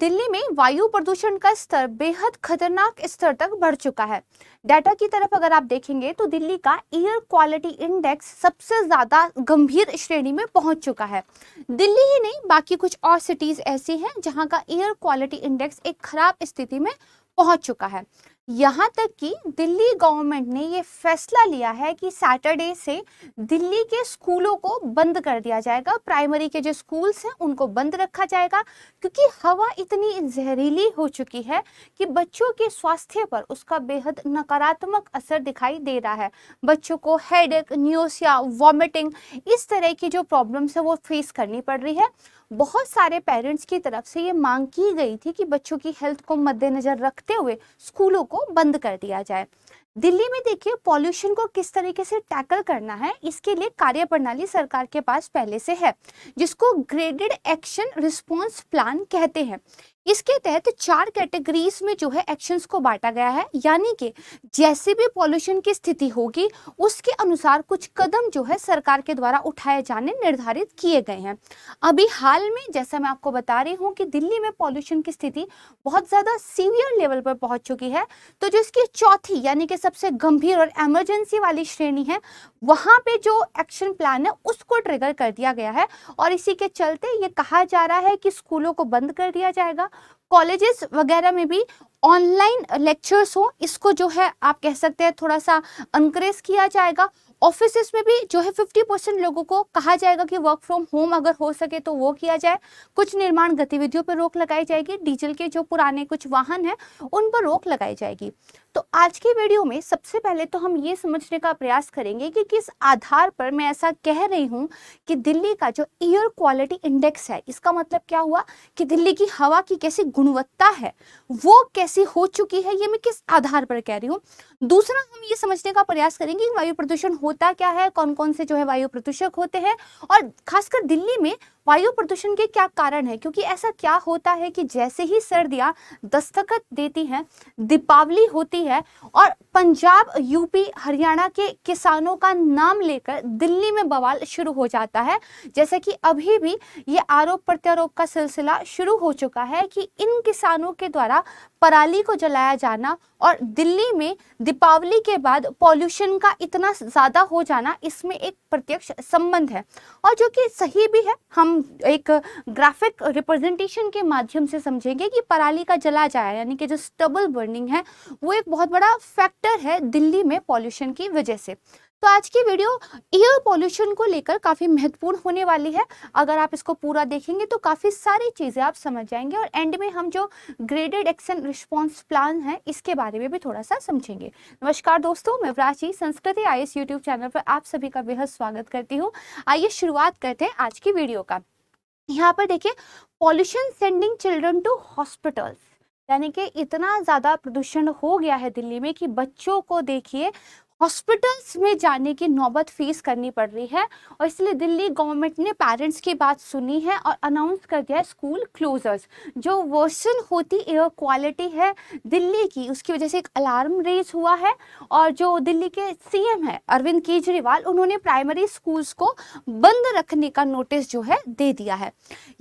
दिल्ली में वायु प्रदूषण का स्तर बेहद खतरनाक स्तर तक बढ़ चुका है। डाटा की तरफ अगर आप देखेंगे तो दिल्ली का एयर क्वालिटी इंडेक्स सबसे ज्यादा गंभीर श्रेणी में पहुंच चुका है। दिल्ली ही नहीं, बाकी कुछ और सिटीज ऐसी हैं जहां का एयर क्वालिटी इंडेक्स एक खराब स्थिति में पहुंच चुका है। यहाँ तक कि दिल्ली गवर्नमेंट ने ये फैसला लिया है कि सैटरडे से दिल्ली के स्कूलों को बंद कर दिया जाएगा। प्राइमरी के जो स्कूल्स हैं उनको बंद रखा जाएगा, क्योंकि हवा इतनी जहरीली हो चुकी है कि बच्चों के स्वास्थ्य पर उसका बेहद नकारात्मक असर दिखाई दे रहा है। बच्चों को हेडेक, न्यूरोसिया, वॉमिटिंग, इस तरह की जो प्रॉब्लम्स है वो फेस करनी पड़ रही है। बहुत सारे पेरेंट्स की तरफ से ये मांग की गई थी कि बच्चों की हेल्थ को मद्देनजर रखते हुए स्कूलों को बंद कर दिया जाए। दिल्ली में देखिए पॉल्यूशन को किस तरीके से टैकल करना है, इसके लिए कार्यप्रणाली सरकार के पास पहले से है, जिसको ग्रेडेड एक्शन रिस्पॉन्स प्लान कहते हैं। इसके तहत 4 कैटेगरीज में जो है एक्शंस को बांटा गया है, यानी कि जैसे भी पॉल्यूशन की स्थिति होगी उसके अनुसार कुछ कदम जो है सरकार के द्वारा उठाए जाने निर्धारित किए गए हैं। अभी हाल में जैसा मैं आपको बता रही हूँ कि दिल्ली में पॉल्यूशन की स्थिति बहुत ज्यादा सीवियर लेवल पर पहुंच चुकी है, तो जो इसकी चौथी यानी कि सबसे गंभीर और इमरजेंसी वाली श्रेणी है, वहां पे जो एक्शन प्लान है उसको ट्रिगर कर दिया गया है। और इसी के चलते ये कहा जा रहा है कि स्कूलों को बंद कर दिया जाएगा, कॉलेजेस वगैरह में भी ऑनलाइन लेक्चर्स हो, इसको जो है आप कह सकते हैं थोड़ा सा एनकरेज किया जाएगा। ऑफिसेस में भी जो है 50% लोगों को कहा जाएगा कि वर्क फ्रॉम होम अगर हो सके तो वो किया जाए। कुछ निर्माण गतिविधियों पर रोक लगाई जाएगी। डीजल के जो पुराने कुछ वाहन हैं उन पर रोक लगाई जाएगी। तो आज की वीडियो में सबसे पहले तो हम ये समझने का प्रयास करेंगे कि किस आधार पर मैं ऐसा कह रही हूँ कि दिल्ली का जो एयर क्वालिटी इंडेक्स है, इसका मतलब क्या हुआ कि दिल्ली की हवा की कैसी गुणवत्ता है वो कैसी हो चुकी है, ये मैं किस आधार पर कह रही हूँ। दूसरा हम ये समझने का प्रयास करेंगे कि वायु प्रदूषण होता क्या है, कौन कौन से जो है वायु प्रदूषक होते हैं, और खासकर दिल्ली में वायु प्रदूषण के क्या कारण है। क्योंकि ऐसा क्या होता है कि जैसे ही सर्दियां दस्तखत देती हैं, दीपावली होती है और पंजाब, यूपी, हरियाणा के किसानों का नाम लेकर दिल्ली में बवाल शुरू हो जाता है। जैसे कि अभी भी ये आरोप प्रत्यारोप का सिलसिला शुरू हो चुका है कि इन किसानों के द्वारा पराली को जलाया जाना और दिल्ली में दीपावली के बाद पॉल्यूशन का इतना ज्यादा हो जाना, इसमें एक प्रत्यक्ष संबंध है, और जो कि सही भी है। हम एक ग्राफिक रिप्रेजेंटेशन के माध्यम से समझेंगे कि पराली का जला जाए यानी कि जो स्टबल बर्निंग है वो एक बहुत बड़ा फैक्टर है दिल्ली में पॉल्यूशन की वजह से। तो आज की वीडियो एयर पॉल्यूशन को लेकर काफी महत्वपूर्ण होने वाली है। अगर आप इसको पूरा देखेंगे तो काफी सारी चीजें आप समझ जाएंगे, और एंड में हम जो ग्रेडेड एक्शन रिस्पॉन्स प्लान है इसके बारे में भी थोड़ा सा समझेंगे। नमस्कार दोस्तों, मैं प्राची संस्कृति IAS यूट्यूब चैनल पर आप सभी का बेहद स्वागत करती हूँ। आइए शुरुआत करते हैं आज की वीडियो का। यहाँ पर देखिए, pollution sending children to hospitals, यानी कि इतना ज्यादा प्रदूषण हो गया है दिल्ली में कि बच्चों को देखिए हॉस्पिटल्स में जाने की नौबत फेस करनी पड़ रही है। और इसलिए दिल्ली गवर्नमेंट ने पेरेंट्स की बात सुनी है और अनाउंस कर दिया है स्कूल क्लोजर्स। जो वर्सन होती एयर क्वालिटी है दिल्ली की, उसकी वजह से एक अलार्म रेज हुआ है, और जो दिल्ली के CM है अरविंद केजरीवाल, उन्होंने प्राइमरी स्कूल्स को बंद रखने का नोटिस जो है दे दिया है।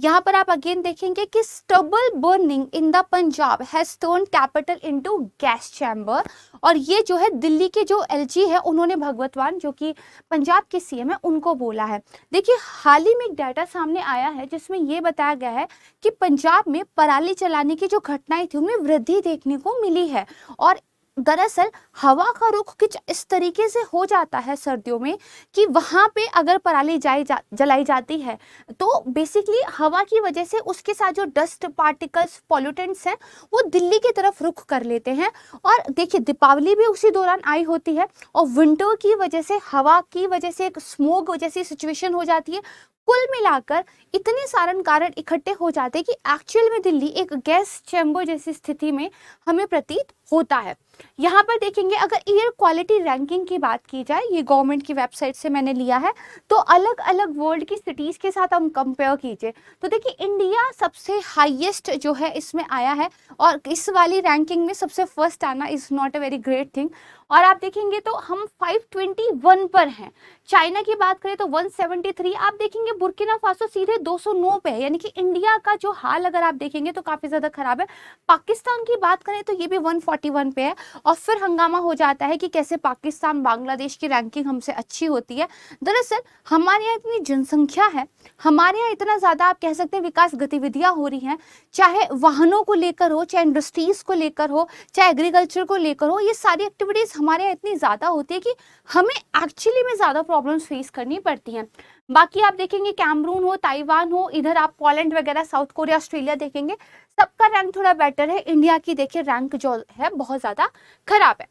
यहाँ पर आप अगेन देखेंगे कि stubble burning in the Punjab has turned capital into gas chamber, और ये जो है दिल्ली के जो LG है उन्होंने भगवतवान जो कि पंजाब के CM है उनको बोला है। देखिए हाल ही में एक डाटा सामने आया है जिसमें ये बताया गया है कि पंजाब में पराली चलाने की जो घटनाएं थी उनमें वृद्धि देखने को मिली है। और दरअसल हवा का रुख कुछ इस तरीके से हो जाता है सर्दियों में कि वहां पे अगर पराली जलाई जाती है तो बेसिकली हवा की वजह से उसके साथ जो डस्ट पार्टिकल्स, पॉल्यूटेंट्स हैं वो दिल्ली की तरफ रुख कर लेते हैं। और देखिए दीपावली भी उसी दौरान आई होती है, और विंटर की वजह से, हवा की वजह से एक स्मोक जैसी सिचुएशन हो जाती है। कुल मिलाकर इतने सारे कारण इकट्ठे हो जाते हैं कि एक्चुअल में दिल्ली एक गैस चैम्बर जैसी स्थिति में हमें प्रतीत होता है। यहाँ पर देखेंगे अगर एयर क्वालिटी रैंकिंग की बात की जाए, ये गवर्नमेंट की वेबसाइट से मैंने लिया है, तो अलग अलग वर्ल्ड की सिटीज के साथ हम कंपेयर कीजिए तो देखिए इंडिया सबसे हाईएस्ट जो है इसमें आया है, और इस वाली रैंकिंग में सबसे फर्स्ट आना is not a very great thing. और आप देखेंगे तो हम 521 पर हैं। चाइना की बात करें तो 173, आप देखेंगे बुर्किना फासो सीधे 209 पे है, यानी कि इंडिया का जो हाल अगर आप देखेंगे तो काफी ज्यादा खराब है। पाकिस्तान की बात करें तो ये भी 141 पे है, और फिर हंगामा हो जाता है कि कैसे पाकिस्तान बांग्लादेश की रैंकिंग हमसे अच्छी होती है। दरअसल हमारे यहाँ इतनी जनसंख्या है, हमारे यहाँ इतना ज्यादा आप कह सकते हैं विकास गतिविधियां हो रही हैं, चाहे वाहनों को लेकर हो, चाहे इंडस्ट्रीज को लेकर हो, चाहे एग्रीकल्चर को लेकर हो, ये सारी एक्टिविटीज हमारे यहाँ इतनी ज्यादा होती है कि हमें एक्चुअली में ज्यादा प्रॉब्लम्स फेस करनी पड़ती हैं। बाकी आप देखेंगे कैमरून हो, ताइवान हो, इधर आप पोलैंड वगैरह, साउथ कोरिया, ऑस्ट्रेलिया देखेंगे, सबका रैंक थोड़ा बेटर है। इंडिया की देखिए रैंक जो है बहुत ज्यादा खराब है।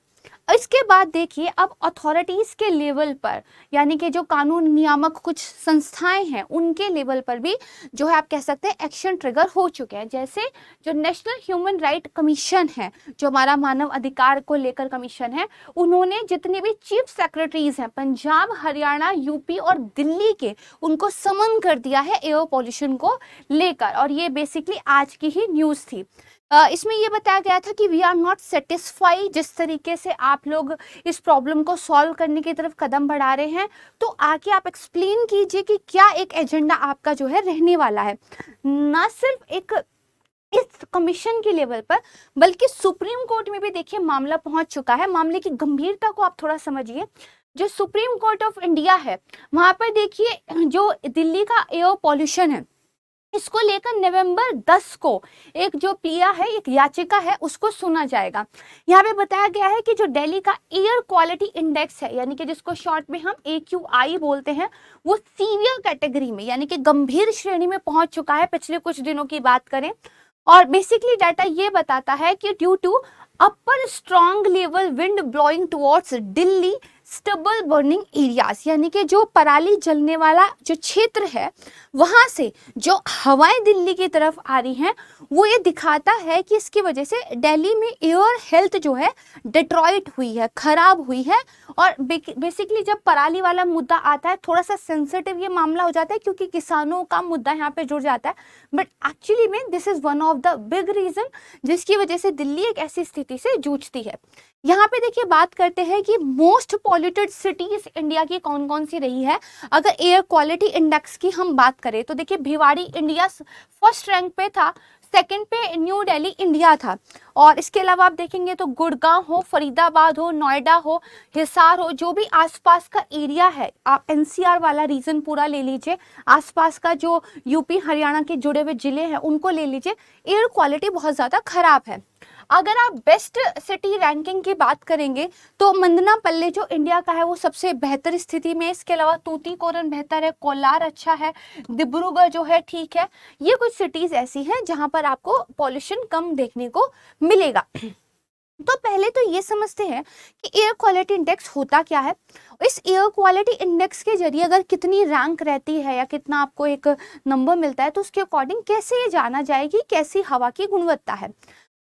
इसके बाद देखिए अब अथॉरिटीज के लेवल पर, यानी कि जो कानून नियामक कुछ संस्थाएं हैं उनके लेवल पर भी जो है आप कह सकते हैं एक्शन ट्रिगर हो चुके हैं। जैसे जो नेशनल ह्यूमन राइट कमीशन है, जो हमारा मानव अधिकार को लेकर कमीशन है, उन्होंने जितने भी चीफ सेक्रेटरीज हैं पंजाब, हरियाणा, यूपी और दिल्ली के, उनको समन कर दिया है एयर पॉल्यूशन को लेकर। और ये बेसिकली आज की ही न्यूज थी। इसमें ये बताया गया था कि वी आर नॉट सेटिस्फाई, जिस तरीके से आप लोग इस प्रॉब्लम को सॉल्व करने की तरफ कदम बढ़ा रहे हैं, तो आके आप एक्सप्लेन कीजिए कि क्या एक एजेंडा आपका जो है रहने वाला है। ना सिर्फ एक इस कमीशन के लेवल पर, बल्कि सुप्रीम कोर्ट में भी देखिए मामला पहुंच चुका है। मामले की गंभीरता को आप थोड़ा समझिए। जो सुप्रीम कोर्ट ऑफ इंडिया है, वहां पर देखिए जो दिल्ली का एयर पॉल्यूशन है, इसको लेकर नवंबर 10 को एक जो पिया है, एक याचिका है, उसको सुना जाएगा। यहाँ पे बताया गया है कि जो दिल्ली का एयर क्वालिटी इंडेक्स है, यानी कि जिसको शॉर्ट में हम AQI बोलते हैं, वो सीवियर कैटेगरी में, यानी कि गंभीर श्रेणी में पहुंच चुका है पिछले कुछ दिनों की बात करें। और बेसिकली डाटा ये बताता है कि due to upper strong level wind blowing towards Delhi stubble burning areas, यानी कि जो पराली जलने वाला जो क्षेत्र है, वहां से जो हवाएं दिल्ली की तरफ आ रही हैं, वो ये दिखाता है कि इसकी वजह से दिल्ली में एयर हेल्थ जो है डिट्रॉइट हुई है, खराब हुई है। और बेसिकली जब पराली वाला मुद्दा आता है, थोड़ा सा सेंसिटिव ये मामला हो जाता है क्योंकि किसानों का मुद्दा यहाँ पे जुड़ जाता है, बट एक्चुअली में this is one of the big reason जिसकी वजह से दिल्ली एक ऐसी स्थिति से जूझती है। यहाँ पे देखिए बात करते हैं कि मोस्ट पॉल्यूटेड सिटीज इंडिया की कौन कौन सी रही है। अगर एयर क्वालिटी इंडेक्स की हम बात करें तो देखिए भिवाड़ी इंडिया फर्स्ट रैंक पे था, सेकंड पे न्यू दिल्ली इंडिया था। और इसके अलावा आप देखेंगे तो गुड़गांव हो, फरीदाबाद हो, नोएडा हो, हिसार हो, जो भी आसपास का एरिया है, आप NCR वाला रीजन पूरा ले लीजिए, आसपास का जो यूपी हरियाणा के जुड़े हुए जिले हैं उनको ले लीजिए, एयर क्वालिटी बहुत ज़्यादा खराब है। अगर आप बेस्ट सिटी रैंकिंग की बात करेंगे तो मंदनापल्ले जो इंडिया का है वो सबसे बेहतर स्थिति में। इसके अलावा तूतीकोरन बेहतर है, कोलार अच्छा है, डिब्रूगढ़ जो है ठीक है। ये कुछ सिटीज ऐसी हैं जहां पर आपको पॉल्यूशन कम देखने को मिलेगा। तो पहले तो ये समझते हैं कि एयर क्वालिटी इंडेक्स होता क्या है। इस एयर क्वालिटी इंडेक्स के जरिए अगर कितनी रैंक रहती है या कितना आपको एक नंबर मिलता है, तो उसके अकॉर्डिंग कैसे ये जाना जाए कि कैसी हवा की गुणवत्ता है।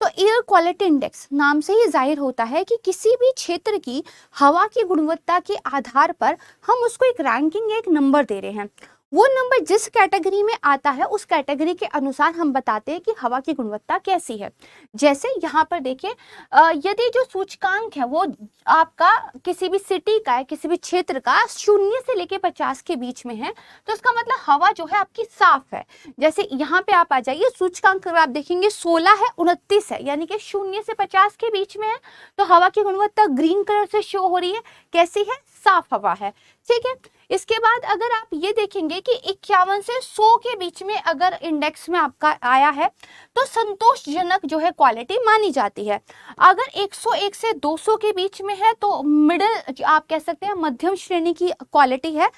तो एयर क्वालिटी इंडेक्स नाम से ही जाहिर होता है कि किसी भी क्षेत्र की हवा की गुणवत्ता के आधार पर हम उसको एक रैंकिंग, एक नंबर दे रहे हैं। वो नंबर जिस कैटेगरी में आता है उस कैटेगरी के अनुसार हम बताते हैं कि हवा की गुणवत्ता कैसी है। जैसे यहाँ पर देखिए, यदि जो सूचकांक है वो आपका किसी भी सिटी का है, किसी भी क्षेत्र का 0 से लेके 50 के बीच में है, तो इसका मतलब हवा जो है आपकी साफ है। जैसे यहाँ पे आप आ जाइए, सूचकांक अगर आप देखेंगे 16 है, 29 है, यानी कि 0 से 50 के बीच में है, तो हवा की गुणवत्ता ग्रीन कलर से शो हो रही है, कैसी है, साफ हवा है। ठीक है। इसके बाद अगर आप ये देखेंगे कि 51 से 100 के बीच में अगर इंडेक्स में आपका आया है तो संतोषजनक जो है क्वालिटी मानी जाती है। अगर 101 से 200 के बीच में है तो मिडिल आप कह सकते हैं, मध्यम श्रेणी की क्वालिटी है।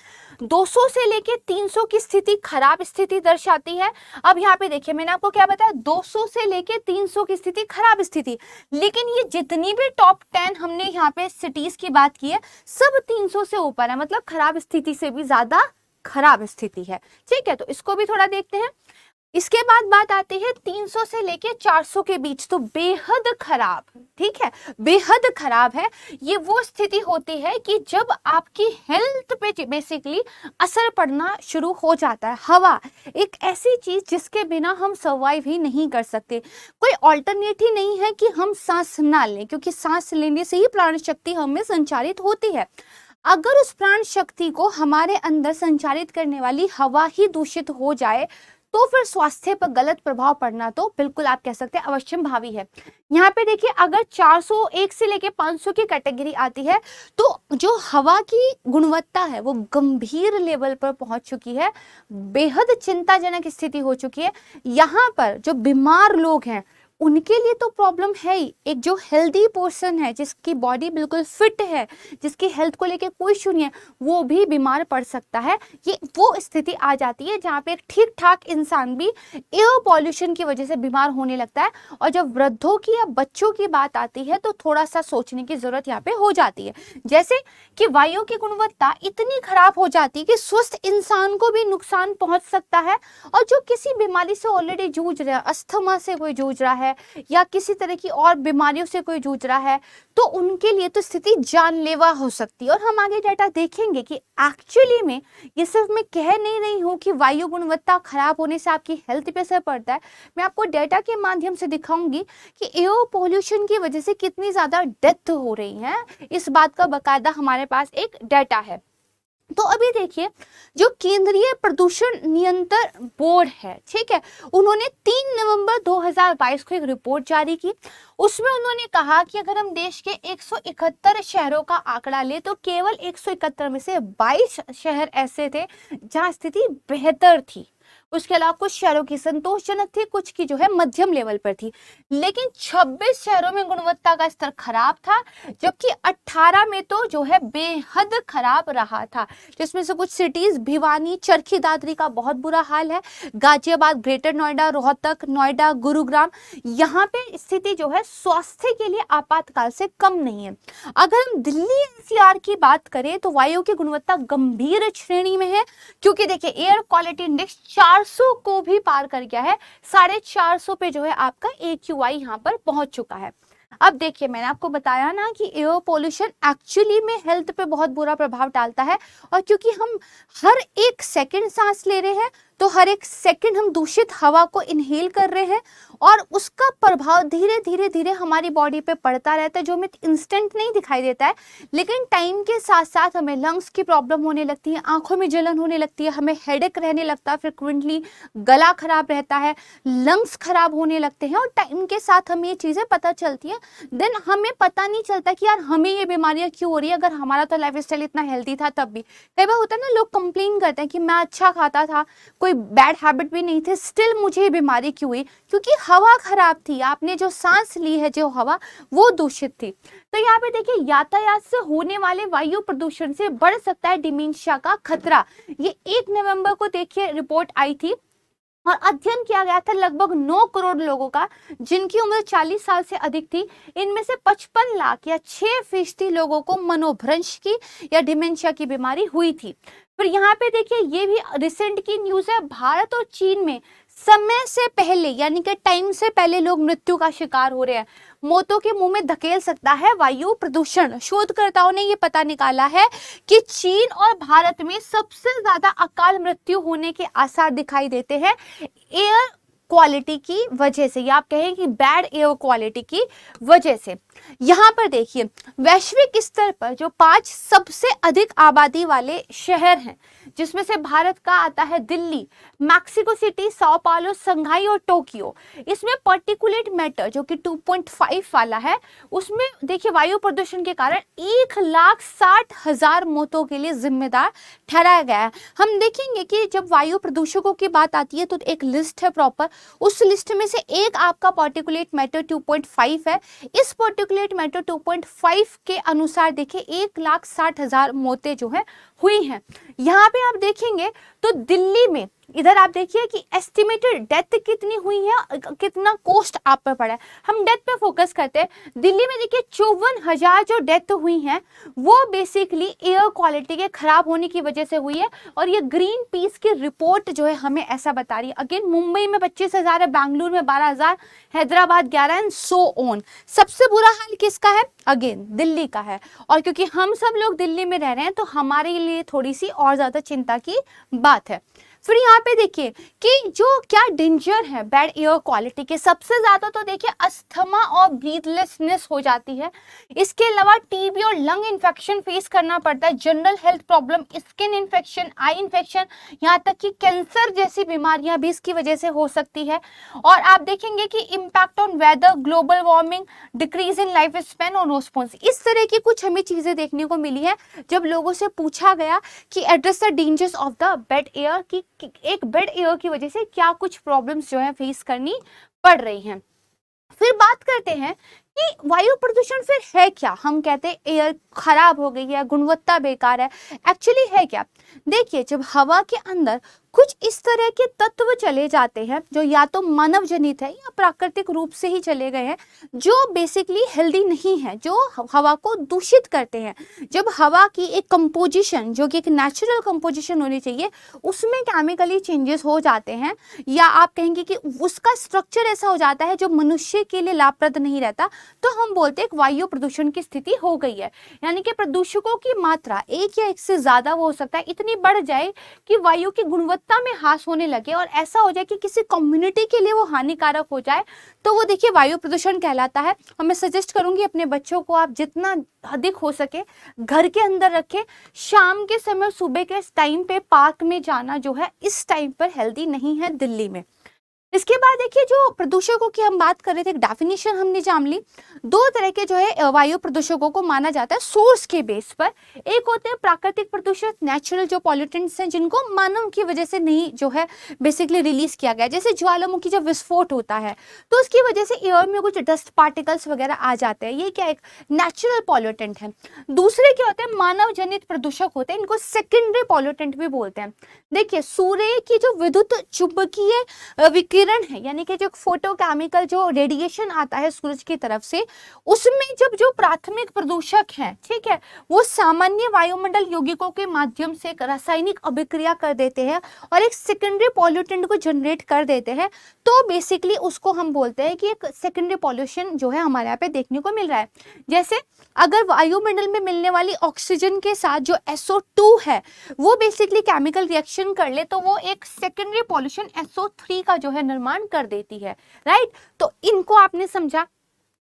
200 से लेके 300 की स्थिति खराब स्थिति दर्शाती है। अब यहाँ पे देखिए मैंने आपको क्या बताया, 200 से लेके 300 की स्थिति खराब स्थिति, लेकिन ये जितनी भी टॉप 10 हमने यहाँ पे सिटीज की बात की है सब 300 से ऊपर है, मतलब खराब स्थिति से भी ज्यादा खराब स्थिति है। ठीक है, तो इसको भी थोड़ा देखते हैं। इसके बाद बात आती है 300 से लेके 400 के बीच, तो बेहद खराब, ठीक है, बेहद खराब है। ये वो स्थिति होती है कि जब आपकी हेल्थ पे बेसिकली असर पड़ना शुरू हो जाता है। हवा एक ऐसी चीज जिसके बिना हम सर्वाइव ही नहीं कर सकते, कोई ऑल्टरनेट ही नहीं है कि हम सांस ना लें, क्योंकि सांस लेने से ही प्राण शक्ति हमें संचारित होती है। अगर उस प्राण शक्ति को हमारे अंदर संचारित करने वाली हवा ही दूषित हो जाए तो फिर स्वास्थ्य पर गलत प्रभाव पड़ना तो बिल्कुल आप कह सकते हैं अवश्यम भावी है। यहाँ पे देखिए, अगर 401 से लेके 500 की कैटेगरी आती है तो जो हवा की गुणवत्ता है वो गंभीर लेवल पर पहुंच चुकी है, बेहद चिंताजनक स्थिति हो चुकी है। यहाँ पर जो बीमार लोग हैं उनके लिए तो प्रॉब्लम है ही, एक जो हेल्दी पर्सन है जिसकी बॉडी बिल्कुल फिट है, जिसकी हेल्थ को लेके कोई इशू नहीं है, वो भी बीमार पड़ सकता है। ये वो स्थिति आ जाती है जहाँ पे ठीक ठाक इंसान भी एयर पॉल्यूशन की वजह से बीमार होने लगता है। और जब वृद्धों की या बच्चों की बात आती है तो थोड़ा सा सोचने की जरूरत यहाँ पे हो जाती है, जैसे कि वायु की गुणवत्ता इतनी खराब हो जाती है कि स्वस्थ इंसान को भी नुकसान पहुंच सकता है। और जो किसी बीमारी से ऑलरेडी जूझ रहा है, अस्थमा से कोई जूझ रहा है या किसी तरह की और बीमारियों से कोई जूझ रहा है, तो उनके लिए तो स्थिति जानलेवा हो सकती है। और हम आगे डाटा देखेंगे कि एक्चुअली में ये सिर्फ मैं कह नहीं रही हूँ कि वायु गुणवत्ता खराब होने से आपकी हेल्थ पे असर पड़ता है, मैं आपको डाटा के माध्यम से दिखाऊंगी कि एयर पोल्यूशन की वजह से कितनी ज्यादा डेथ हो रही है। इस बात का बकायदा हमारे पास एक डाटा है। तो अभी देखिए, जो केंद्रीय प्रदूषण नियंत्रण बोर्ड है, ठीक है, उन्होंने 3 नवंबर 2022 को एक रिपोर्ट जारी की। उसमें उन्होंने कहा कि अगर हम देश के 171 शहरों का आंकड़ा ले तो केवल 171 में से 22 शहर ऐसे थे जहां स्थिति बेहतर थी। उसके अलावा कुछ शहरों की संतोषजनक थी, कुछ की जो है मध्यम लेवल पर थी, लेकिन 26 शहरों में गुणवत्ता का स्तर खराब था, जबकि 18 में तो जो है बेहद खराब रहा था। जिसमें से कुछ सिटीज भिवानी, चरखी दादरी का बहुत बुरा हाल है, गाजियाबाद, ग्रेटर नोएडा, रोहतक, नोएडा, गुरुग्राम, यहाँ पे स्थिति जो है स्वास्थ्य के लिए आपातकाल से कम नहीं है। अगर हम दिल्ली एनसीआर की बात करें तो वायु की गुणवत्ता गंभीर श्रेणी में है, क्योंकि देखिए एयर क्वालिटी इंडेक्स 400 को भी पार कर गया है, 450 पे जो है आपका AQI यहाँ पर पहुंच चुका है। अब देखिए, मैंने आपको बताया ना कि एयर पोल्यूशन एक्चुअली में हेल्थ पे बहुत बुरा प्रभाव डालता है, और क्योंकि हम हर एक सेकंड सांस ले रहे हैं तो हर एक सेकंड हम दूषित हवा को इनहेल कर रहे हैं और उसका प्रभाव धीरे धीरे धीरे हमारी बॉडी पे पड़ता रहता है, जो हमें इंस्टेंट नहीं दिखाई देता है, लेकिन टाइम के साथ साथ हमें लंग्स की प्रॉब्लम होने लगती है, आंखों में जलन होने लगती है, हमें हेडेक रहने लगता है, फ्रिक्वेंटली गला खराब रहता है, लंग्स खराब होने लगते हैं, और टाइम के साथ हमें ये चीजें पता चलती है। देन हमें पता नहीं चलता कि यार हमें ये बीमारियां क्यों हो रही है, अगर हमारा तो लाइफ स्टाइल इतना हेल्दी था तब भी। कई बार होता है ना, लोग कंप्लेन करते हैं कि मैं अच्छा खाता था, कोई बैड हैबिट भी नहीं थे, स्टिल मुझे ये बीमारी क्यों हुई, क्योंकि हवा खराब थी, आपने जो सांस ली है जो हवा वो दूषित थी। तो यहाँ पे देखिए, यातायात से होने वाले वायु प्रदूषण से बढ़ सकता है डिमेंशिया का खतरा। ये 1 नवंबर को देखिए रिपोर्ट आई थी और अध्ययन किया गया था लगभग 9 करोड़ लोगों का जिनकी उम्र 40 साल से अधिक थी। इनमें से 55 लाख या 6% लोगों को मनोभ्रंश की या डिमेंशिया की बीमारी हुई थी। फिर यहाँ पे देखिए, ये भी रिसेंट की न्यूज है, भारत और चीन में समय से पहले यानी कि टाइम से पहले लोग मृत्यु का शिकार हो रहे हैं। मौतों के मुंह में धकेल सकता है वायु प्रदूषण। शोधकर्ताओं ने ये पता निकाला है कि चीन और भारत में सबसे ज्यादा अकाल मृत्यु होने के आसार दिखाई देते हैं एयर क्वालिटी की वजह से, या आप कहें कि बैड एयर क्वालिटी की वजह से। यहाँ पर देखिए, वैश्विक स्तर पर जो 5 सबसे अधिक आबादी वाले शहर हैं, जिसमें से भारत का आता है Delhi, Mexico City, Sao Paulo, Shanghai और टोक्यो। इसमें पार्टिकुलेट मैटर जो कि 2.5 वाला है, उसमें देखिए वायु प्रदूषण के कारण 1,60,000 मौतों के लिए जिम्मेदार ठहराया गया है। हम देखेंगे कि जब वायु प्रदूषकों की बात आती है तो एक लिस्ट है प्रॉपर, उस लिस्ट में से एक आपका पार्टिकुलेट मैटर 2.5 है। इस पार्टिकुलेट मैटर 2.5 के अनुसार देखिए 1,60,000 मौतें जो है हुई हैं। यहाँ पे आप देखेंगे तो दिल्ली में इधर आप देखिए कि एस्टिमेटेड डेथ कितनी हुई है, कितना कॉस्ट आप पर पड़ा है। हम डेथ पे फोकस करते हैं। दिल्ली में देखिए 54,000 जो डेथ हुई हैं वो बेसिकली एयर क्वालिटी के खराब होने की वजह से हुई है, और ये ग्रीन पीस की रिपोर्ट जो है हमें ऐसा बता रही है। अगेन मुंबई में 25,000 है, बेंगलुरु में 12,000, हैदराबाद 11 एंड सो ऑन। सबसे बुरा हाल किसका है? अगेन दिल्ली का है, और क्योंकि हम सब लोग दिल्ली में रह रहे हैं तो हमारे लिए थोड़ी सी और ज्यादा चिंता की बात है। फिर यहाँ पे देखिए कि जो क्या डेंजर है बैड एयर क्वालिटी के, सबसे ज्यादा तो देखिए अस्थमा और ब्रीथलेसनेस हो जाती है। इसके अलावा टीबी और लंग इन्फेक्शन फेस करना पड़ता है, general health problem, skin infection, eye infection, यहाँ तक कि कैंसर जैसी बीमारियां भी इसकी वजह से हो सकती है। और आप देखेंगे कि impact on whether, global warming, decrease in life span और रिस्पॉन्स, इस तरह की कुछ हमें चीजें देखने को मिली है जब लोगों से पूछा गया कि address the dangers of the bed air, की एक बेड एयर की वजह से क्या कुछ प्रॉब्लम्स जो है फेस करनी पड़ रही हैं। फिर बात करते हैं कि वायु प्रदूषण फिर है क्या। हम कहते हैं एयर खराब हो गई है, गुणवत्ता बेकार है, एक्चुअली है क्या? देखिए जब हवा के अंदर कुछ इस तरह के तत्व चले जाते हैं जो या तो मानव जनित है या प्राकृतिक रूप से ही चले गए हैं, जो बेसिकली हेल्दी नहीं है, जो हवा को दूषित करते हैं। जब हवा की एक कंपोजिशन जो कि एक नेचुरल कंपोजिशन होनी चाहिए उसमें केमिकली चेंजेस हो जाते हैं, या आप कहेंगे कि उसका स्ट्रक्चर ऐसा हो जाता है जो मनुष्य के लिए लाभप्रद नहीं रहता, तो हम बोलते हैं वायु प्रदूषण की स्थिति हो गई है। यानी कि प्रदूषकों की मात्रा एक या एक से ज्यादा वो हो सकता है इतनी बढ़ जाए कि वायु की गुणवत्ता में ह्रास होने लगे, और ऐसा हो जाए कि किसी कम्युनिटी के लिए वो हानिकारक हो जाए, तो वो देखिए वायु प्रदूषण कहलाता है। और मैं सजेस्ट करूंगी अपने बच्चों को आप जितना अधिक हो सके घर के अंदर रखें। शाम के समय, सुबह के टाइम पे पार्क में जाना जो है इस टाइम पर हेल्दी नहीं है दिल्ली में। इसके बाद देखिए जो प्रदूषकों की हम बात कर रहे थे, एक डेफिनेशन हमने जान ली। दो तरह के जो है वायु प्रदूषकों को माना जाता है सोर्स के बेस पर। एक होते हैं प्राकृतिक प्रदूषक, नेचुरल जो पॉल्यूटेंट्स हैं जिनको मानव की वजह से नहीं जो है बेसिकली रिलीज किया गया, जैसे ज्वालामुखी जब विस्फोट होता है तो उसकी वजह से एयर में कुछ डस्ट पार्टिकल्स वगैरह आ जाते हैं, ये क्या एक नेचुरल पॉल्यूटेंट है। दूसरे क्या होते हैं मानव जनित प्रदूषक होते हैं, इनको सेकेंडरी पॉल्यूटेंट भी बोलते हैं। देखिए सूर्य की जो विद्युत चुंबकीय विकिरण है, यानी कि जो फोटोकेमिकल जो रेडिएशन आता है सूरज की तरफ से, उसमें जब जो प्राथमिक प्रदूषक हैं, ठीक है, वो सामान्य वायुमंडल यौगिकों के माध्यम से रासायनिक अभिक्रिया कर देते हैं और एक सेकेंडरी पॉल्यूटेंट को जनरेट कर देते हैं, तो बेसिकली उसको हम बोलते हैं कि एक सेकेंडरी पॉल्यूशन जो है हमारे यहाँ पे देखने को मिल रहा है। जैसे अगर वायुमंडल में मिलने वाली ऑक्सीजन के साथ जो SO2 है वो बेसिकली केमिकल रिएक्शन कर ले तो वो एक सेकेंडरी पॉल्यूशन SO3 का जो है निर्माण कर देती है, राइट। तो इनको आपने समझा।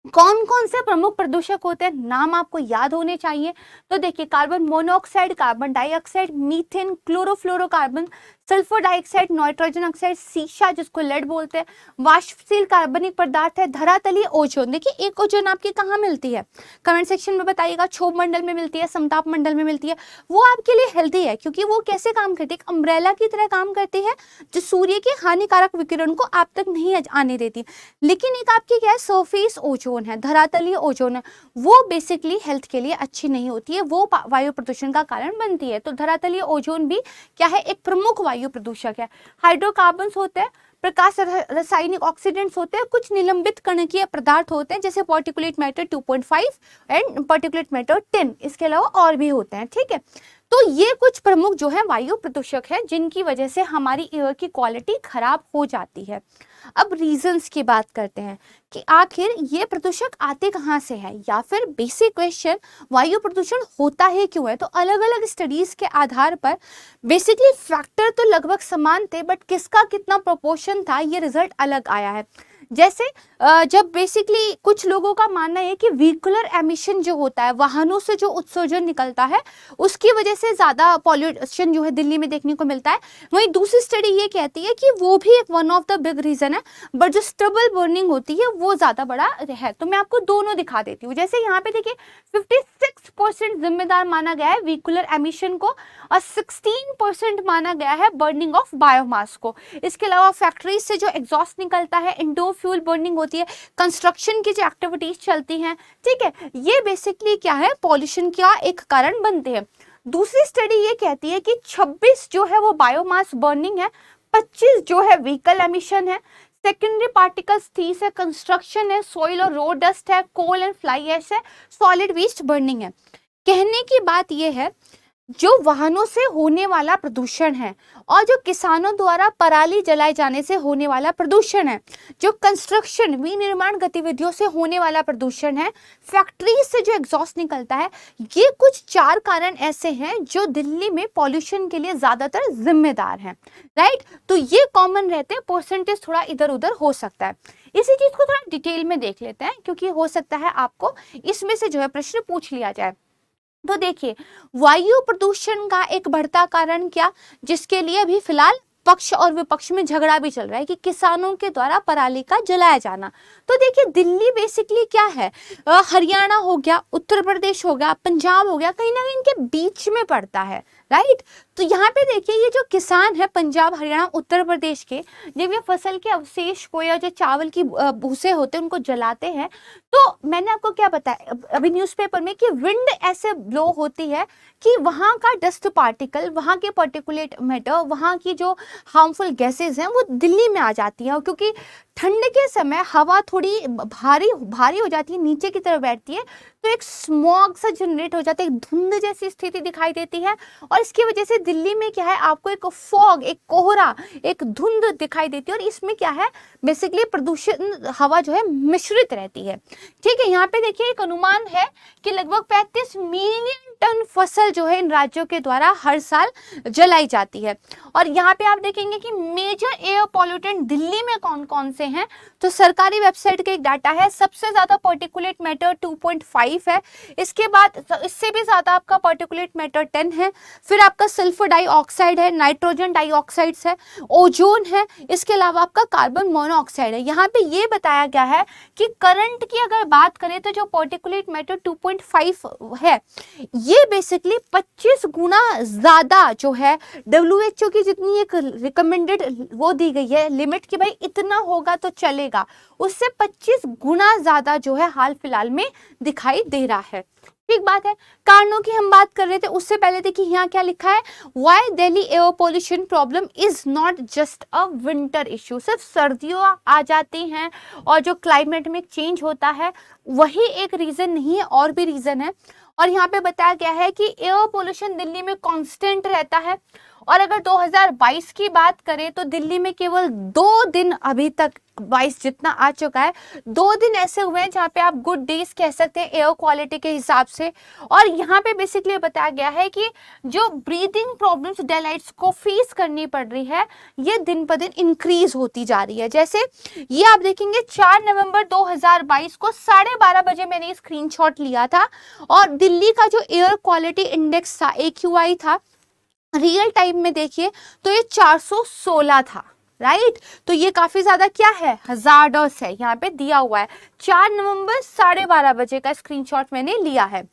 कौन कौन से प्रमुख प्रदूषक होते हैं, नाम आपको याद होने चाहिए। तो देखिए carbon monoxide, carbon dioxide, methane, chlorofluorocarbon, sulphur dioxide, nitrogen oxide, सीसा जिसको लेड बोलते हैं, वाष्पशील कार्बनिक पदार्थ है, धरातलीय ओजोन। देखिए एक ओजोन आपकी कहाँ मिलती है, कमेंट सेक्शन में बताइएगा। क्षोभ मंडल में मिलती है, समताप मंडल में मिलती है। वो आपके लिए हेल्दी है क्योंकि वो कैसे काम करती है, एक अम्ब्रेला की तरह काम करती है जो सूर्य के हानिकारक विकिरण को आप तक नहीं आने देती। लेकिन एक आपकी क्या है सरफेस ओजोन है, धरातलीय ओजोन है, वो बेसिकली हेल्थ के लिए अच्छी नहीं होती है, वो वायु प्रदूषण का कारण बनती है। तो धरातलीय ओजोन भी क्या है, एक प्रमुख वायु प्रदूषक है। हाइड्रोकार्बन्स होते हैं, प्रकाश रासायनिक ऑक्सीडेंट्स होते हैं, कुछ निलंबित कणकीय पदार्थ होते हैं जैसे particulate matter 2.5 and particulate matter 10, इसके अलावा और भी होते हैं, ठीक है। तो ये कुछ प्रमुख जो है वायु प्रदूषक है जिनकी वजह से हमारी एयर की क्वालिटी खराब हो जाती है। अब रीजंस की बात करते हैं कि आखिर ये प्रदूषक आते कहाँ से हैं, या फिर बेसिक क्वेश्चन वायु प्रदूषण होता है क्यों है। तो अलग अलग स्टडीज के आधार पर बेसिकली फैक्टर तो लगभग समान थे, बट किसका कितना प्रोपोर्शन था ये रिजल्ट अलग आया है। जैसे जब बेसिकली कुछ लोगों का मानना है कि व्हीकुलर एमिशन जो होता है, वाहनों से जो उत्सर्जन निकलता है उसकी वजह से ज़्यादा पॉल्यूशन जो है दिल्ली में देखने को मिलता है। वहीं दूसरी स्टडी ये कहती है कि वो भी एक one of the big reason है, बट जो स्टबल बर्निंग होती है वो ज़्यादा बड़ा है। तो मैं आपको दोनों दिखा देती हूँ। जैसे यहाँ पे देखिए 56% जिम्मेदार माना गया है व्हीकुलर एमिशन को और 16% माना गया है बर्निंग ऑफ बायोमास को। इसके अलावा फैक्ट्रीज से जो एग्जॉस्ट निकलता है, इंडोर फ्यूल बर्निंग होती है, कंस्ट्रक्शन की जो एक्टिविटीज चलती हैं, ठीक है, ये बेसिकली क्या है पॉल्यूशन का एक कारण बनते हैं। दूसरी स्टडी ये कहती है कि 26 जो है वो बायोमास बर्निंग है, 25 जो है व्हीकल एमिशन है, सेकेंडरी पार्टिकल्स 30 है, कंस्ट्रक्शन है, सॉइल और रोड डस्ट है, कोल एंड फ्लाई ऐश है, सॉलिड वेस्ट बर्निंग है। कहने की बात यह है जो वाहनों से होने वाला प्रदूषण है और जो किसानों द्वारा पराली जलाए जाने से होने वाला प्रदूषण है, जो कंस्ट्रक्शन विनिर्माण गतिविधियों से होने वाला प्रदूषण है, फैक्ट्री से जो एग्जॉस्ट निकलता है, ये कुछ 4 कारण ऐसे हैं जो दिल्ली में पॉल्यूशन के लिए ज्यादातर जिम्मेदार हैं। राइट, तो ये कॉमन रहते हैं, परसेंटेज थोड़ा इधर उधर हो सकता है। इसी चीज को थोड़ा डिटेल में देख लेते हैं क्योंकि हो सकता है आपको इसमें से जो है प्रश्न पूछ लिया जाए। तो देखिए, वायु प्रदूषण का एक बढ़ता कारण क्या, जिसके लिए अभी फिलहाल पक्ष और विपक्ष में झगड़ा भी चल रहा है कि किसानों के द्वारा पराली का जलाया जाना। तो देखिए, दिल्ली बेसिकली क्या है, हरियाणा हो गया, उत्तर प्रदेश हो गया, पंजाब हो गया, कहीं ना कहीं इनके बीच में पड़ता है। राइट, तो यहाँ पे देखिए ये जो किसान है पंजाब, हरियाणा, उत्तर प्रदेश के, जब ये फसल के अवशेष को या जो चावल की भूसे होते हैं उनको जलाते हैं, तो मैंने आपको क्या बताया अभी न्यूज़पेपर में कि विंड ऐसे ब्लो होती है कि वहाँ का डस्ट पार्टिकल, वहाँ के पर्टिकुलेट मैटर, वहाँ की जो हार्मफुल गैसेज हैं वो दिल्ली में आ जाती हैं। क्योंकि ठंड के समय हवा थोड़ी भारी भारी हो जाती है, नीचे की तरफ बैठती है, तो एक स्मॉग सा जनरेट हो जाता है, एक धुंध जैसी स्थिति दिखाई देती है। और इसकी वजह से दिल्ली में क्या है, आपको एक फॉग, एक कोहरा, एक धुंध दिखाई देती है। और इसमें क्या है, बेसिकली प्रदूषण हवा जो है मिश्रित रहती है। ठीक है, यहाँ पे देखिए एक अनुमान है कि लगभग 35 मिलियन टन फसल जो है इन राज्यों के द्वारा हर साल जलाई जाती है। और यहाँ पे आप देखेंगे कि मेजर एयर पॉल्यूटेंट दिल्ली में कौन कौन से हैं, तो सरकारी वेबसाइट का एक डाटा है, सबसे ज्यादा पार्टिकुलेट मैटर 2.5 है, इसके बाद इससे भी ज्यादा आपका पार्टिकुलेट मैटर 10 है, फिर आपका सल्फर डाइऑक्साइड है, नाइट्रोजन डाइऑक्साइड्स है, ओजोन है, इसके अलावा आपका कार्बन मोनोऑक्साइड है। यहाँ पे ये बताया गया है कि करंट की अगर बात करें तो जो पार्टिकुलेट मैटर 2.5 है, ये बेसिकली 25 गुना ज्यादा जो है WHO की जितनी एक रिकमेंडेड वो दी गई है लिमिट कि भाई इतना होगा तो चलेगा, उससे 25 गुना ज्यादा जो है हाल फिलहाल में दिखाई दे रहा है। ठीक बात है। कारणों की हम बात कर रहे थे, उससे पहले देखिए यहाँ क्या लिखा है, why Delhi air pollution problem is not just a winter issue. सिर्फ सर्दियों आ जाती हैं और जो क्लाइमेट में चेंज होता है वही एक रीजन नहीं है, और भी रीजन है। और यहाँ पे बताया गया है कि एयर पोल्यूशन दिल्ली में कांस्टेंट रहता है। और अगर 2022 की बात करें तो दिल्ली में केवल 2 दिन अभी तक 22 जितना आ चुका है, 2 दिन ऐसे हुए हैं जहाँ पे आप गुड डेज कह सकते हैं एयर क्वालिटी के हिसाब से। और यहाँ पे बेसिकली बताया गया है कि जो ब्रीदिंग प्रॉब्लम्स डेलाइट्स को फेस करनी पड़ रही है, ये दिन पर दिन इंक्रीज होती जा रही है। जैसे ये आप देखेंगे 4 नवंबर 2022 को 12:30 बजे मैंने स्क्रीनशॉट लिया था, और दिल्ली का जो एयर क्वालिटी इंडेक्स था, AQI था, रियल टाइम में देखिए तो ये 416 था। राइट, तो ये काफी ज्यादा क्या है, हजार्डस है, यहाँ पे दिया हुआ है 4 नवंबर 12:30 बजे का स्क्रीनशॉट मैंने लिया है।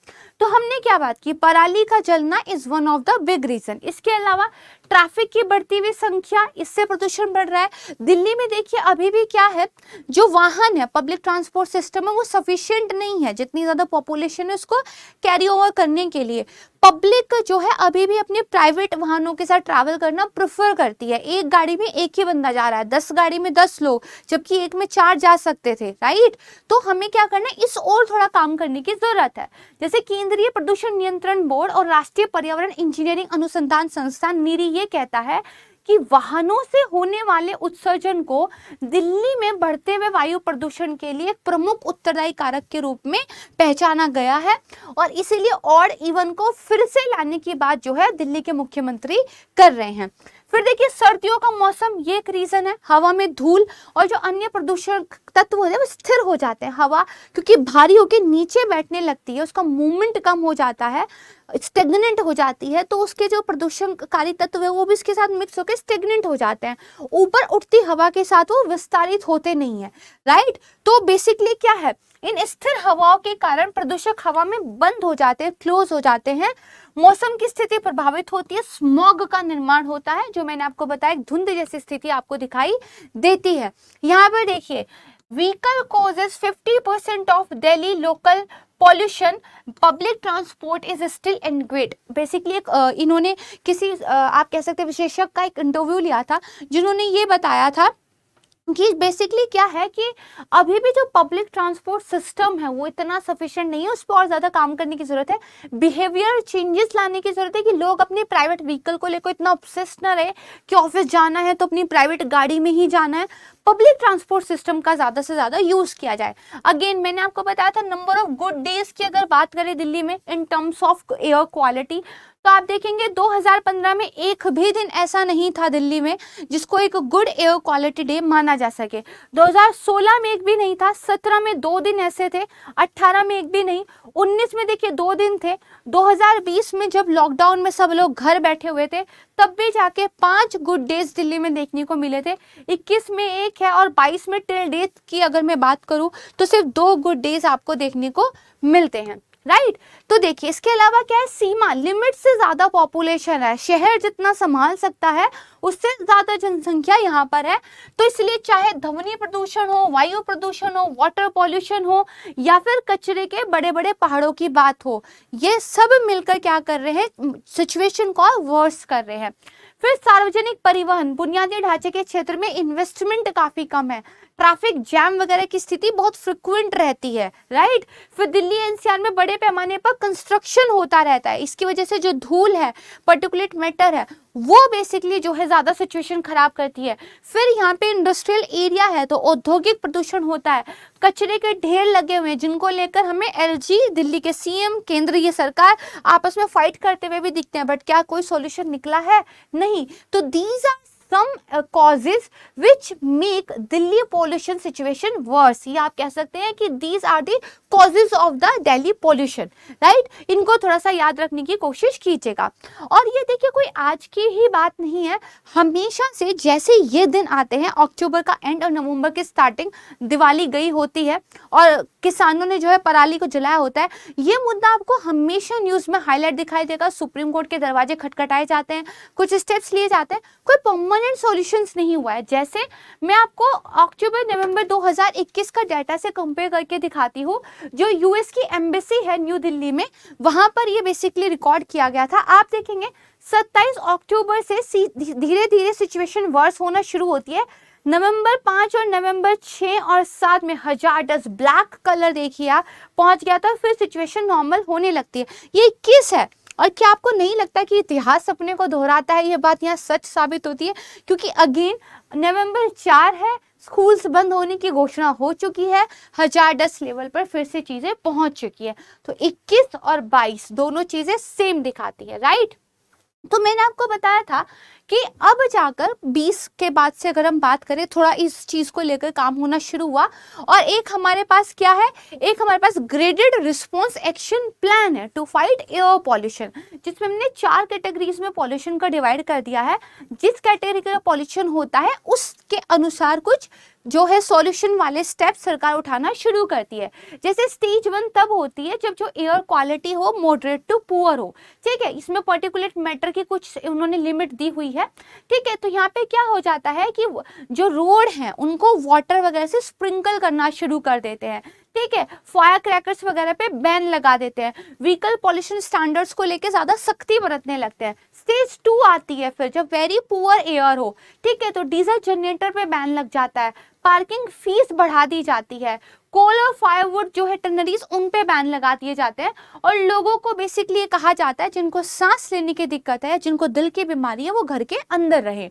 तो हमने क्या बात की, पराली का जलना is one of the big reason. इसके अलावा ट्रैफिक की बढ़ती हुई संख्या, इससे प्रदूषण बढ़ रहा है। दिल्ली में देखिए अभी भी क्या है, जो वाहन है, पब्लिक ट्रांसपोर्ट सिस्टम है, वो सफिशिएंट नहीं है, जितनी ज्यादा पॉपुलेशन है उसको कैरी ओवर करने के लिए। पब्लिक जो है अभी भी अपने प्राइवेट वाहनों के साथ ट्रैवल करना प्रेफर करती है। एक गाड़ी में एक ही बंदा जा रहा है, 10 गाड़ी में 10 लोग, जबकि एक में 4 जा सकते थे। राइट, तो हमें क्या करना है, इस और थोड़ा काम करने की जरूरत है। जैसे केंद्रीय प्रदूषण नियंत्रण बोर्ड और राष्ट्रीय पर्यावरण इंजीनियरिंग अनुसंधान संस्थान नीरी ये कहता है कि वाहनों से होने वाले उत्सर्जन को दिल्ली में बढ़ते हुए वायु प्रदूषण के लिए एक प्रमुख उत्तरदायी कारक के रूप में पहचाना गया है। और इसीलिए ऑड इवन को फिर से लाने की बात जो है दिल्ली के मुख्यमंत्री कर रहे हैं। फिर देखिए सर्दियों का मौसम, ये एक रीजन है, हवा में धूल और जो अन्य प्रदूषण तत्व होते हैं वो स्थिर हो जाते हैं। हवा क्योंकि भारी होकर नीचे बैठने लगती है, उसका मूवमेंट कम हो जाता है, स्टेगनेंट हो जाती है, तो उसके जो प्रदूषणकारी तत्व है वो भी इसके साथ मिक्स होकर स्टेगनेंट हो जाते हैं। ऊपर उठती हवा के साथ वो विस्तारित होते नहीं है। राइट, तो बेसिकली क्या है, इन स्थिर हवाओं के कारण प्रदूषक हवा में बंद हो जाते हैं, क्लोज हो जाते हैं, मौसम की स्थिति प्रभावित होती है, स्मॉग का निर्माण होता है, जो मैंने आपको बताया धुंध जैसी स्थिति आपको दिखाई देती है। यहाँ पर देखिए vehicle causes 50% of Delhi local pollution, public transport is still ingrained. Basically इन्होंने किसी आप कह सकते हैं विशेषज्ञ का एक इंटरव्यू लिया था जिन्होंने ये बताया था कि बेसिकली क्या है कि अभी भी जो पब्लिक ट्रांसपोर्ट सिस्टम है वो इतना सफिशिएंट नहीं है, उस पर और ज़्यादा काम करने की ज़रूरत है। बिहेवियर चेंजेस लाने की ज़रूरत है कि लोग अपने प्राइवेट व्हीकल को लेकर इतना ऑब्सेस ना रहे कि ऑफिस जाना है तो अपनी प्राइवेट गाड़ी में ही जाना है। पब्लिक ट्रांसपोर्ट सिस्टम का ज़्यादा से ज़्यादा यूज़ किया जाए। अगेन मैंने आपको बताया था नंबर ऑफ गुड डेज की अगर बात करें दिल्ली में in terms of air quality, तो आप देखेंगे 2015 में एक भी दिन ऐसा नहीं था दिल्ली में जिसको एक गुड एयर क्वालिटी डे माना जा सके। 2016 में एक भी नहीं था, 17 में 2 दिन ऐसे थे, 18 में एक भी नहीं, 19 में देखिए 2 दिन थे, 2020 में जब लॉकडाउन में सब लोग घर बैठे हुए थे तब भी जाके 5 गुड डेज दिल्ली में देखने को मिले थे। 21 में एक है और 22 में टिल डेट की अगर मैं बात करूं तो सिर्फ 2 गुड डेज आपको देखने को मिलते हैं, राइट। तो देखिए इसके अलावा क्या है, सीमा लिमिट से ज्यादा पॉपुलेशन है, शहर जितना संभाल सकता है उससे ज्यादा जनसंख्या यहाँ पर है। तो इसलिए चाहे ध्वनि प्रदूषण हो, वायु प्रदूषण हो, वाटर पॉल्यूशन हो या फिर कचरे के बड़े बड़े पहाड़ों की बात हो, ये सब मिलकर क्या कर रहे हैं, सिचुएशन को वर्स कर रहे हैं। फिर सार्वजनिक परिवहन बुनियादी ढांचे के क्षेत्र में इन्वेस्टमेंट काफी कम है, ट्रैफिक जैम वगैरह की स्थिति बहुत फ्रिक्वेंट रहती है, राइट। फिर दिल्ली एनसीआर में बड़े पैमाने पर कंस्ट्रक्शन होता रहता है, इसकी वजह से जो धूल है, पार्टिकुलेट मैटर है, वो बेसिकली जो है ज्यादा सिचुएशन खराब करती है। फिर यहाँ पे इंडस्ट्रियल एरिया है तो औद्योगिक प्रदूषण होता है, कचरे के ढेर लगे हुए हैं जिनको लेकर हमें एलजी, दिल्ली के सीएम, केंद्रीय सरकार आपस में फाइट करते हुए भी दिखते हैं, बट क्या कोई सॉल्यूशन निकला है? नहीं। तो these are some causes which make Delhi pollution situation worse। ये आप कह सकते हैं कि these are the causes of the Delhi pollution, right। इनको थोड़ा सा याद रखने की कोशिश कीजिएगा। और ये देखिए कोई आज की ही बात नहीं है, हमेशा से जैसे ये दिन आते हैं, अक्टूबर का एंड और नवंबर की स्टार्टिंग, दिवाली गई होती है और किसानों ने जो है पराली को जलाया होता है, ये मुद्दा आपको हमेशा न्यूज में हाईलाइट दिखाई देगा। सुप्रीम कोर्ट के दरवाजे खटखटाए जाते हैं, कुछ स्टेप्स लिए जाते हैं, कोई परमानेंट सॉल्यूशंस नहीं हुआ है। जैसे मैं आपको अक्टूबर नवंबर 2021 का डाटा से कंपेयर करके दिखाती हूँ, जो यूएस की एम्बेसी है न्यू दिल्ली में, वहां पर ये बेसिकली रिकॉर्ड किया गया था। आप देखेंगे 27 अक्टूबर से धीरे धीरे सिचुएशन वर्स होना शुरू होती है। नवंबर 5 और नवंबर 6 और 7 में हजार्डस ब्लैक कलर देखिए आप पहुंच गया था, फिर सिचुएशन नॉर्मल होने लगती है। ये 21 है और क्या आपको नहीं लगता कि इतिहास अपने को दोहराता है? ये बात यहाँ सच साबित होती है क्योंकि अगेन नवंबर 4 है, स्कूल्स बंद होने की घोषणा हो चुकी है, हजार्डस लेवल पर फिर से चीजें पहुंच चुकी है। तो 21 और 22 दोनों चीजें सेम दिखाती है, राइट। तो मैंने आपको बताया था कि अब जाकर 20 के बाद से अगर हम बात करें, थोड़ा इस चीज को लेकर काम होना शुरू हुआ और एक हमारे पास क्या है, एक हमारे पास ग्रेडेड रिस्पॉन्स एक्शन प्लान है टू फाइट एयर पॉल्यूशन, जिसमें हमने 4 कैटेगरीज में पॉल्यूशन को डिवाइड कर दिया है। जिस कैटेगरी का पॉल्यूशन होता है उसके अनुसार कुछ जो है सॉल्यूशन वाले स्टेप सरकार उठाना शुरू करती है। जैसे स्टेज 1 तब होती है जब जो एयर क्वालिटी हो मॉडरेट टू पुअर हो, ठीक है। इसमें पर्टिकुलेट मैटर की कुछ उन्होंने लिमिट दी हुई है, ठीक है। तो यहाँ पे क्या हो जाता है कि जो रोड हैं उनको वाटर वगैरह से स्प्रिंकल करना शुरू कर देते हैं, ठीक है। फायर क्रैकर्स वगैरह पे बैन लगा देते हैं, व्हीकल पॉल्यूशन स्टैंडर्ड्स को लेके ज्यादा सख्ती बरतने लगते हैं। स्टेज 2 आती है फिर जब वेरी पुअर एयर हो, ठीक है, तो डीजल जनरेटर पे बैन लग जाता है, पार्किंग फीस बढ़ा दी जाती है, कोल और फायरवुड जो है टनरीज उन पे बैन लगा दिए जाते हैं और लोगों को बेसिकली ये कहा जाता है जिनको सांस लेने की दिक्कत है, जिनको दिल की बीमारी है, वो घर के अंदर रहे।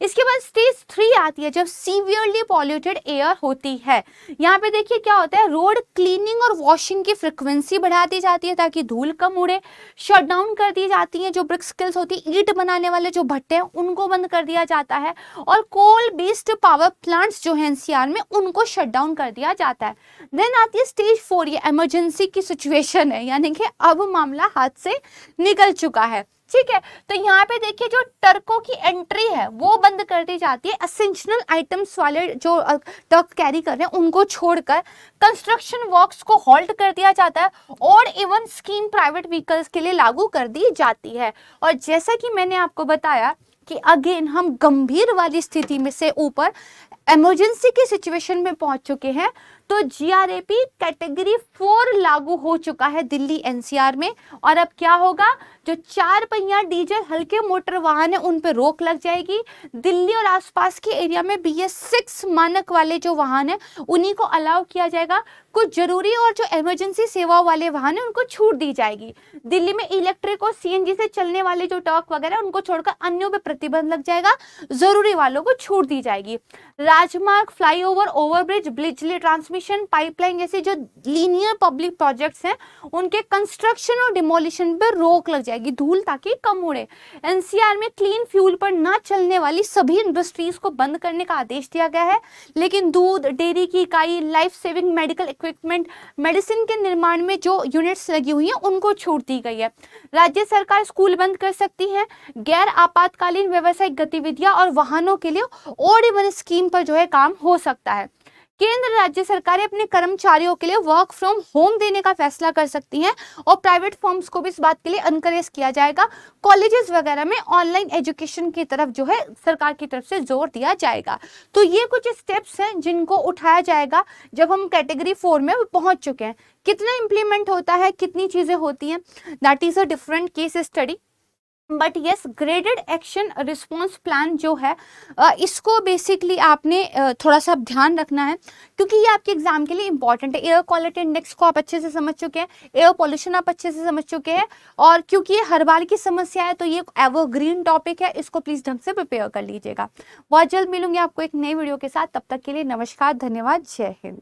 इसके बाद स्टेज 3 आती है जब सीवियरली पॉल्यूटेड एयर होती है। यहाँ पे देखिए क्या होता है, रोड क्लीनिंग और वॉशिंग की फ्रिक्वेंसी बढ़ा दी जाती है ताकि धूल कम उड़े, शटडाउन कर दी जाती है जो ब्रिक स्किल्स होती है, ईंट बनाने वाले जो भट्टे हैं उनको बंद कर दिया जाता है और कोल बेस्ड पावर प्लांट्स जो है एनसीआर में उनको शट डाउन कर दिया जाता है। देन आती है स्टेज 4, ये इमरजेंसी की सिचुएशन है, यानी कि अब मामला हाथ से निकल चुका है, ठीक है। तो यहाँ पे देखिए जो ट्रकों की एंट्री है वो बंद कर दी जाती है, एसेंशियल आइटम्स वाले जो ट्रक कैरी कर रहे हैं उनको छोड़कर कंस्ट्रक्शन वर्क्स को हॉल्ट कर दिया जाता है और इवन स्कीम प्राइवेट व्हीकल्स के लिए लागू कर दी जाती है। और जैसा कि मैंने आपको बताया कि अगेन हम गंभीर वाली स्थिति में से ऊपर इमरजेंसी की सिचुएशन में पहुंच चुके हैं, तो जीआरएपी कैटेगरी 4 लागू हो चुका है दिल्ली एनसीआर में। और अब क्या होगा, जो 4 पहिया डीजल हल्के मोटर वाहन है उन पे रोक लग जाएगी। दिल्ली और आसपास के एरिया में BS6 मानक वाले जो वाहन है उन्हीं को अलाउ किया जाएगा। कुछ जरूरी और जो इमरजेंसी सेवाओं वाले वाहन है उनको छूट दी जाएगी। दिल्ली में इलेक्ट्रिक और सीएनजी से चलने वाले जो ट्रक वगैरह उनको छोड़कर अन्यों पे प्रतिबंध लग जाएगा, जरूरी वालों को छूट दी जाएगी। राजमार्ग, फ्लाईओवर, ओवरब्रिज, बिजली ट्रांसमिशन पाइपलाइन जैसे जो लीनियर पब्लिक प्रोजेक्ट्स हैं उनके कंस्ट्रक्शन और डिमोलिशन पे रोक लग जाएगी, धूल ताकि कम उड़े। एनसीआर में क्लीन फ्यूल पर न चलने वाली सभी इंडस्ट्रीज को बंद करने का आदेश दिया गया है, लेकिन दूध, डेयरी की इकाई, life saving medical equipment, medicine के निर्माण में जो यूनिट्स लगी हुई हैं उनको छूट दी गई है। राज्य सरकार स्कूल बंद कर सकती है। गैर आपातकालीन व्यावसायिक गतिविधियां और वाहनों के लिए OD1 स्कीम पर जो है काम हो सकता है। केंद्र राज्य सरकारें अपने कर्मचारियों के लिए वर्क फ्रॉम होम देने का फैसला कर सकती हैं और प्राइवेट फर्म्स को भी इस बात के लिए एनकरेज किया जाएगा। कॉलेजेस वगैरह में ऑनलाइन एजुकेशन की तरफ जो है सरकार की तरफ से जोर दिया जाएगा। तो ये कुछ स्टेप्स हैं जिनको उठाया जाएगा जब हम कैटेगरी 4 में पहुंच चुके हैं। कितना इंप्लीमेंट होता है, कितनी चीजें होती हैं, that is a different case study. But yes, graded action response plan जो है इसको बेसिकली आपने थोड़ा सा ध्यान रखना है, क्योंकि ये आपके एग्जाम के लिए इंपॉर्टेंट है। एयर क्वालिटी इंडेक्स को आप अच्छे से समझ चुके हैं, एयर पोल्यूशन आप अच्छे से समझ चुके हैं, और क्योंकि ये हर बार की समस्या है तो ये एवरग्रीन टॉपिक है, इसको प्लीज ढंग से प्रिपेयर कर लीजिएगा। बहुत जल्द मिलूंगी आपको एक नई वीडियो के साथ, तब तक के लिए नमस्कार, धन्यवाद, जय हिंद।